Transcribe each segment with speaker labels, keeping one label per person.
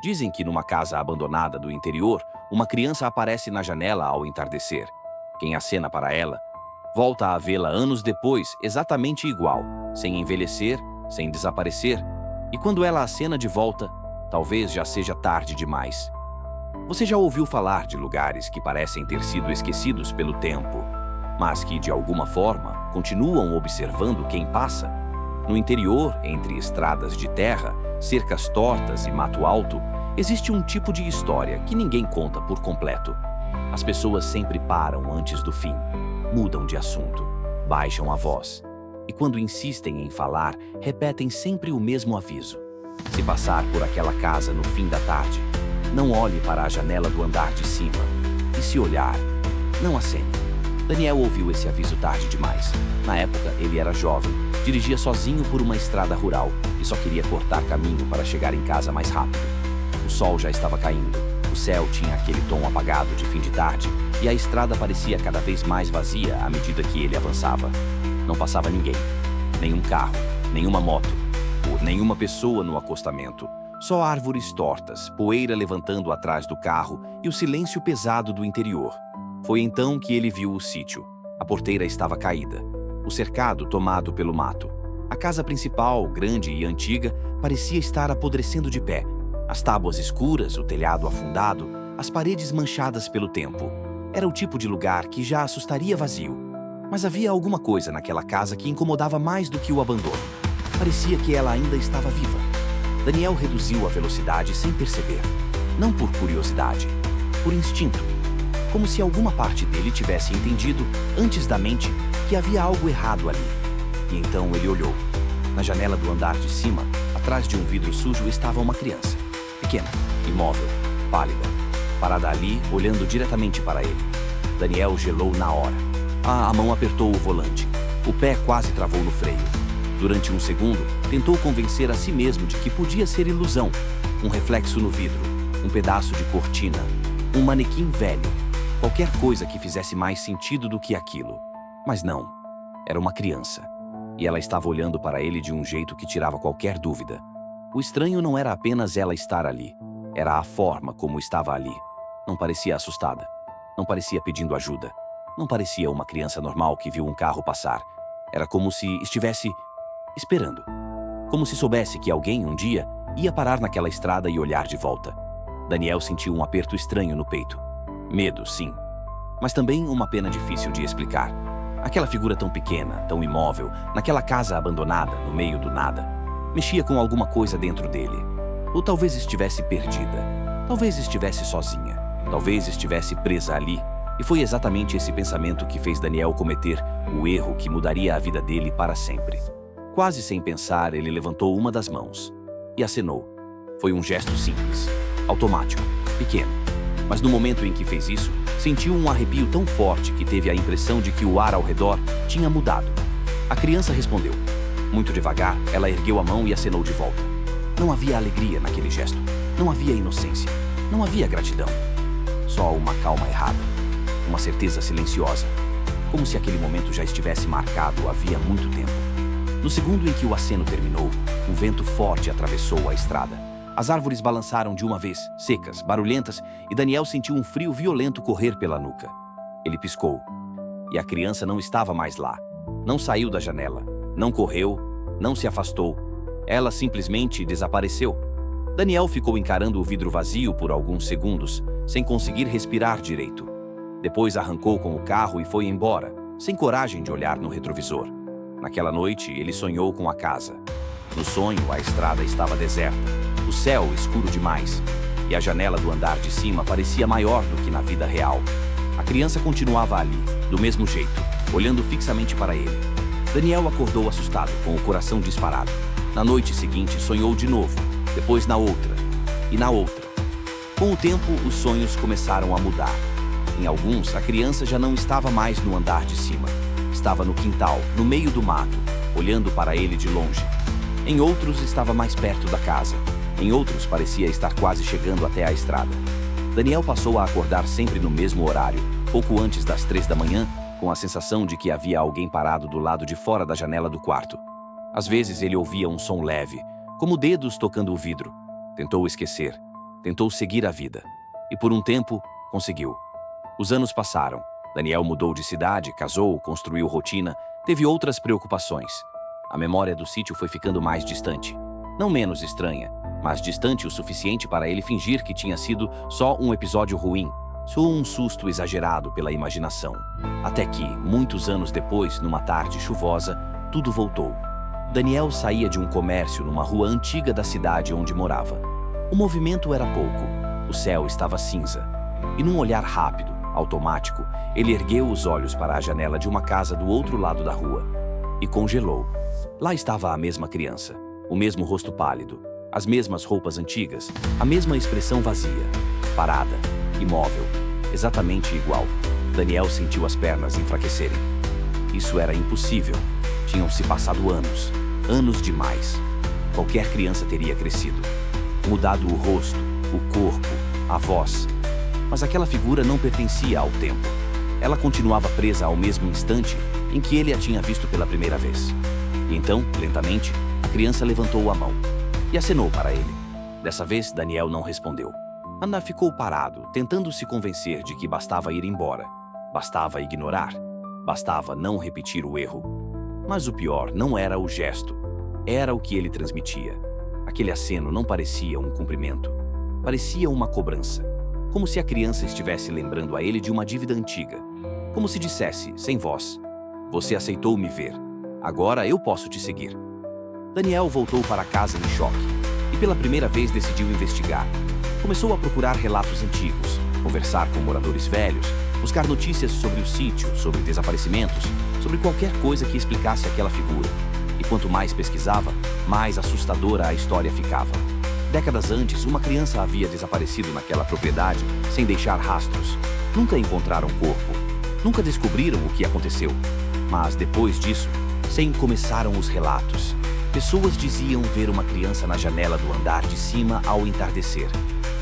Speaker 1: Dizem que numa casa abandonada do interior, uma criança aparece na janela ao entardecer. Quem acena para ela, volta a vê-la anos depois exatamente igual, sem envelhecer, sem desaparecer, e quando ela acena de volta, talvez já seja tarde demais. Você já ouviu falar de lugares que parecem ter sido esquecidos pelo tempo, mas que, de alguma forma, continuam observando quem passa? No interior, entre estradas de terra, cercas tortas e mato alto, existe um tipo de história que ninguém conta por completo. As pessoas sempre param antes do fim, mudam de assunto, baixam a voz. E quando insistem em falar, repetem sempre o mesmo aviso. Se passar por aquela casa no fim da tarde, não olhe para a janela do andar de cima. E se olhar, não acene. Daniel ouviu esse aviso tarde demais. Na época, ele era jovem, dirigia sozinho por uma estrada rural e só queria cortar caminho para chegar em casa mais rápido. O sol já estava caindo, o céu tinha aquele tom apagado de fim de tarde e a estrada parecia cada vez mais vazia à medida que ele avançava. Não passava ninguém, nenhum carro, nenhuma moto, ou nenhuma pessoa no acostamento. Só árvores tortas, poeira levantando atrás do carro e o silêncio pesado do interior. Foi então que ele viu o sítio. A porteira estava caída, o cercado tomado pelo mato. A casa principal, grande e antiga, parecia estar apodrecendo de pé. As tábuas escuras, o telhado afundado, as paredes manchadas pelo tempo. Era o tipo de lugar que já assustaria vazio. Mas havia alguma coisa naquela casa que incomodava mais do que o abandono. Parecia que ela ainda estava viva. Daniel reduziu a velocidade sem perceber. Não por curiosidade, por instinto. Como se alguma parte dele tivesse entendido, antes da mente, que havia algo errado ali. E então ele olhou. Na janela do andar de cima, atrás de um vidro sujo, estava uma criança. Pequena, imóvel, pálida, parada ali, olhando diretamente para ele. Daniel gelou na hora. A mão apertou o volante. O pé quase travou no freio. Durante um segundo, tentou convencer a si mesmo de que podia ser ilusão. Um reflexo no vidro, um pedaço de cortina, um manequim velho. Qualquer coisa que fizesse mais sentido do que aquilo. Mas não. Era uma criança. E ela estava olhando para ele de um jeito que tirava qualquer dúvida. O estranho não era apenas ela estar ali. Era a forma como estava ali. Não parecia assustada. Não parecia pedindo ajuda. Não parecia uma criança normal que viu um carro passar. Era como se estivesse esperando. Como se soubesse que alguém, um dia, ia parar naquela estrada e olhar de volta. Daniel sentiu um aperto estranho no peito. Medo, sim. Mas também uma pena difícil de explicar. Aquela figura tão pequena, tão imóvel, naquela casa abandonada, no meio do nada, mexia com alguma coisa dentro dele. Ou talvez estivesse perdida. Talvez estivesse sozinha. Talvez estivesse presa ali. E foi exatamente esse pensamento que fez Daniel cometer o erro que mudaria a vida dele para sempre. Quase sem pensar, ele levantou uma das mãos e acenou. Foi um gesto simples, automático, pequeno. Mas no momento em que fez isso, sentiu um arrepio tão forte que teve a impressão de que o ar ao redor tinha mudado. A criança respondeu. Muito devagar, ela ergueu a mão e acenou de volta. Não havia alegria naquele gesto. Não havia inocência. Não havia gratidão. Só uma calma errada. Uma certeza silenciosa. Como se aquele momento já estivesse marcado havia muito tempo. No segundo em que o aceno terminou, um vento forte atravessou a estrada. As árvores balançaram de uma vez, secas, barulhentas, e Daniel sentiu um frio violento correr pela nuca. Ele piscou. E a criança não estava mais lá. Não saiu da janela. Não correu. Não se afastou. Ela simplesmente desapareceu. Daniel ficou encarando o vidro vazio por alguns segundos, sem conseguir respirar direito. Depois arrancou com o carro e foi embora, sem coragem de olhar no retrovisor. Naquela noite, ele sonhou com a casa. No sonho, a estrada estava deserta, o céu escuro demais, e a janela do andar de cima parecia maior do que na vida real. A criança continuava ali, do mesmo jeito, olhando fixamente para ele. Daniel acordou assustado, com o coração disparado. Na noite seguinte, sonhou de novo, depois na outra, e na outra. Com o tempo, os sonhos começaram a mudar. Em alguns, a criança já não estava mais no andar de cima. Estava no quintal, no meio do mato, olhando para ele de longe. Em outros, estava mais perto da casa. Em outros, parecia estar quase chegando até a estrada. Daniel passou a acordar sempre no mesmo horário, pouco antes das 3 da manhã, com a sensação de que havia alguém parado do lado de fora da janela do quarto. Às vezes ele ouvia um som leve, como dedos tocando o vidro. Tentou esquecer. Tentou seguir a vida. E por um tempo, conseguiu. Os anos passaram. Daniel mudou de cidade, casou, construiu rotina, teve outras preocupações. A memória do sítio foi ficando mais distante. Não menos estranha, mas distante o suficiente para ele fingir que tinha sido só um episódio ruim, só um susto exagerado pela imaginação. Até que, muitos anos depois, numa tarde chuvosa, tudo voltou. Daniel saía de um comércio numa rua antiga da cidade onde morava. O movimento era pouco, o céu estava cinza. E num olhar rápido, automático, ele ergueu os olhos para a janela de uma casa do outro lado da rua. E congelou. Lá estava a mesma criança, o mesmo rosto pálido, as mesmas roupas antigas, a mesma expressão vazia, parada, imóvel, exatamente igual. Daniel sentiu as pernas enfraquecerem. Isso era impossível. Tinham se passado anos, anos demais. Qualquer criança teria crescido, mudado o rosto, o corpo, a voz. Mas aquela figura não pertencia ao tempo. Ela continuava presa ao mesmo instante em que ele a tinha visto pela primeira vez. E então, lentamente, a criança levantou a mão e acenou para ele. Dessa vez, Daniel não respondeu. Ana ficou parado, tentando se convencer de que bastava ir embora. Bastava ignorar. Bastava não repetir o erro. Mas o pior não era o gesto. Era o que ele transmitia. Aquele aceno não parecia um cumprimento. Parecia uma cobrança. Como se a criança estivesse lembrando a ele de uma dívida antiga. Como se dissesse, sem voz: "Você aceitou me ver. Agora eu posso te seguir." Daniel voltou para casa em choque. E pela primeira vez decidiu investigar. Começou a procurar relatos antigos, conversar com moradores velhos, buscar notícias sobre o sítio, sobre desaparecimentos, sobre qualquer coisa que explicasse aquela figura. E quanto mais pesquisava, mais assustadora a história ficava. Décadas antes, uma criança havia desaparecido naquela propriedade sem deixar rastros. Nunca encontraram corpo. Nunca descobriram o que aconteceu. Mas depois disso, começaram os relatos. Pessoas diziam ver uma criança na janela do andar de cima ao entardecer.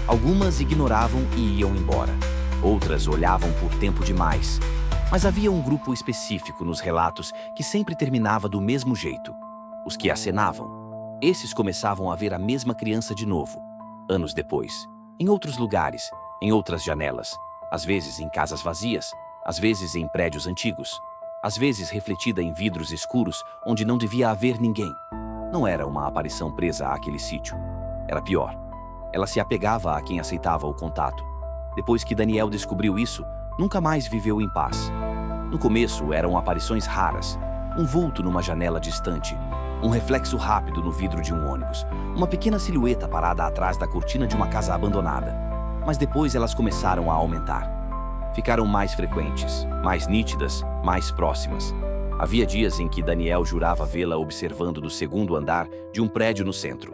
Speaker 1: Algumas ignoravam e iam embora. Outras olhavam por tempo demais. Mas havia um grupo específico nos relatos que sempre terminava do mesmo jeito. Os que acenavam. Esses começavam a ver a mesma criança de novo, anos depois. Em outros lugares, em outras janelas. Às vezes em casas vazias, às vezes em prédios antigos. Às vezes refletida em vidros escuros onde não devia haver ninguém. Não era uma aparição presa àquele sítio. Era pior. Ela se apegava a quem aceitava o contato. Depois que Daniel descobriu isso, nunca mais viveu em paz. No começo eram aparições raras, um vulto numa janela distante, um reflexo rápido no vidro de um ônibus, uma pequena silhueta parada atrás da cortina de uma casa abandonada. Mas depois elas começaram a aumentar. Ficaram mais frequentes, mais nítidas, mais próximas. Havia dias em que Daniel jurava vê-la observando do segundo andar de um prédio no centro.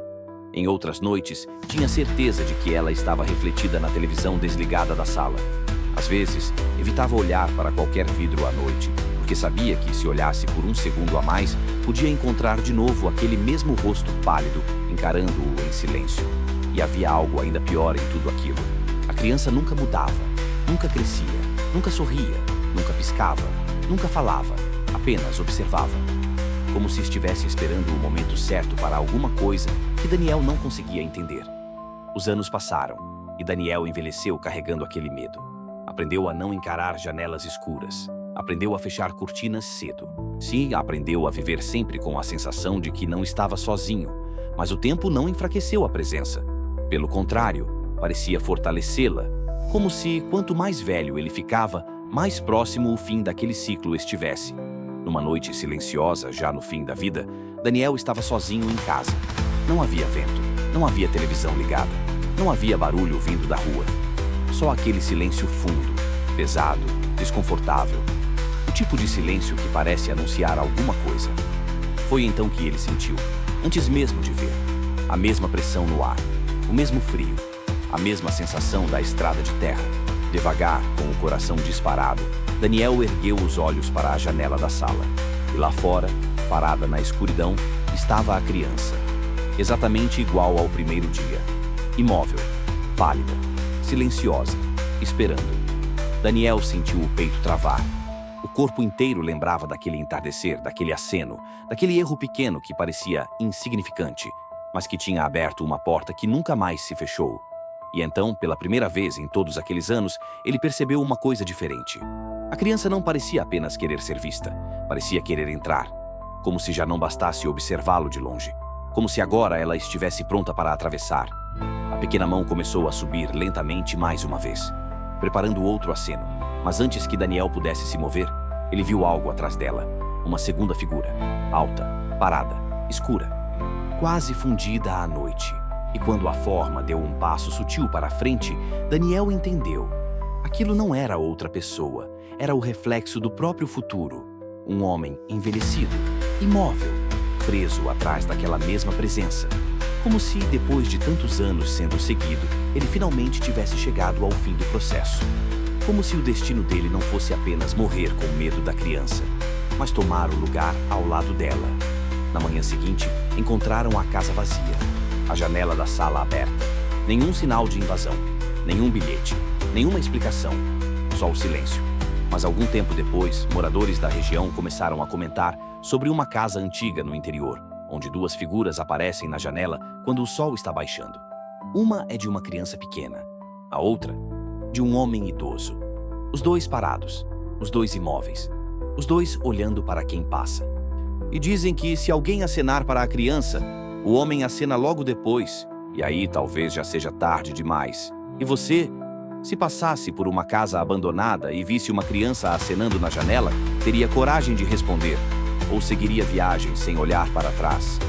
Speaker 1: Em outras noites, tinha certeza de que ela estava refletida na televisão desligada da sala. Às vezes, evitava olhar para qualquer vidro à noite, porque sabia que, se olhasse por um segundo a mais, podia encontrar de novo aquele mesmo rosto pálido, encarando-o em silêncio. E havia algo ainda pior em tudo aquilo. A criança nunca mudava, nunca crescia, nunca sorria, nunca piscava, nunca falava, apenas observava. Como se estivesse esperando o momento certo para alguma coisa que Daniel não conseguia entender. Os anos passaram, e Daniel envelheceu carregando aquele medo. Aprendeu a não encarar janelas escuras. Aprendeu a fechar cortinas cedo. Sim, aprendeu a viver sempre com a sensação de que não estava sozinho, mas o tempo não enfraqueceu a presença. Pelo contrário, parecia fortalecê-la, como se, quanto mais velho ele ficava, mais próximo o fim daquele ciclo estivesse. Numa noite silenciosa, já no fim da vida, Daniel estava sozinho em casa. Não havia vento, não havia televisão ligada, não havia barulho vindo da rua. Só aquele silêncio fundo, pesado, desconfortável. O tipo de silêncio que parece anunciar alguma coisa. Foi então que ele sentiu, antes mesmo de ver, a mesma pressão no ar, o mesmo frio, a mesma sensação da estrada de terra. Devagar, com o coração disparado, Daniel ergueu os olhos para a janela da sala. E lá fora, parada na escuridão, estava a criança. Exatamente igual ao primeiro dia. Imóvel, pálida, silenciosa, esperando. Daniel sentiu o peito travar. O corpo inteiro lembrava daquele entardecer, daquele aceno, daquele erro pequeno que parecia insignificante, mas que tinha aberto uma porta que nunca mais se fechou. E então, pela primeira vez em todos aqueles anos, ele percebeu uma coisa diferente. A criança não parecia apenas querer ser vista, parecia querer entrar, como se já não bastasse observá-lo de longe, como se agora ela estivesse pronta para atravessar. A pequena mão começou a subir lentamente mais uma vez, preparando outro aceno, mas antes que Daniel pudesse se mover, ele viu algo atrás dela, uma segunda figura, alta, parada, escura, quase fundida à noite. E quando a forma deu um passo sutil para a frente, Daniel entendeu. Aquilo não era outra pessoa, era o reflexo do próprio futuro. Um homem envelhecido, imóvel, preso atrás daquela mesma presença. Como se, depois de tantos anos sendo seguido, ele finalmente tivesse chegado ao fim do processo. Como se o destino dele não fosse apenas morrer com medo da criança, mas tomar o lugar ao lado dela. Na manhã seguinte, encontraram a casa vazia, a janela da sala aberta. Nenhum sinal de invasão, nenhum bilhete, nenhuma explicação, só o silêncio. Mas algum tempo depois, moradores da região começaram a comentar sobre uma casa antiga no interior, onde duas figuras aparecem na janela quando o sol está baixando. Uma é de uma criança pequena, a outra, de um homem idoso. Os dois parados, os dois imóveis, os dois olhando para quem passa. E dizem que se alguém acenar para a criança, o homem acena logo depois, e aí talvez já seja tarde demais. E você, se passasse por uma casa abandonada e visse uma criança acenando na janela, teria coragem de responder, ou seguiria viagem sem olhar para trás?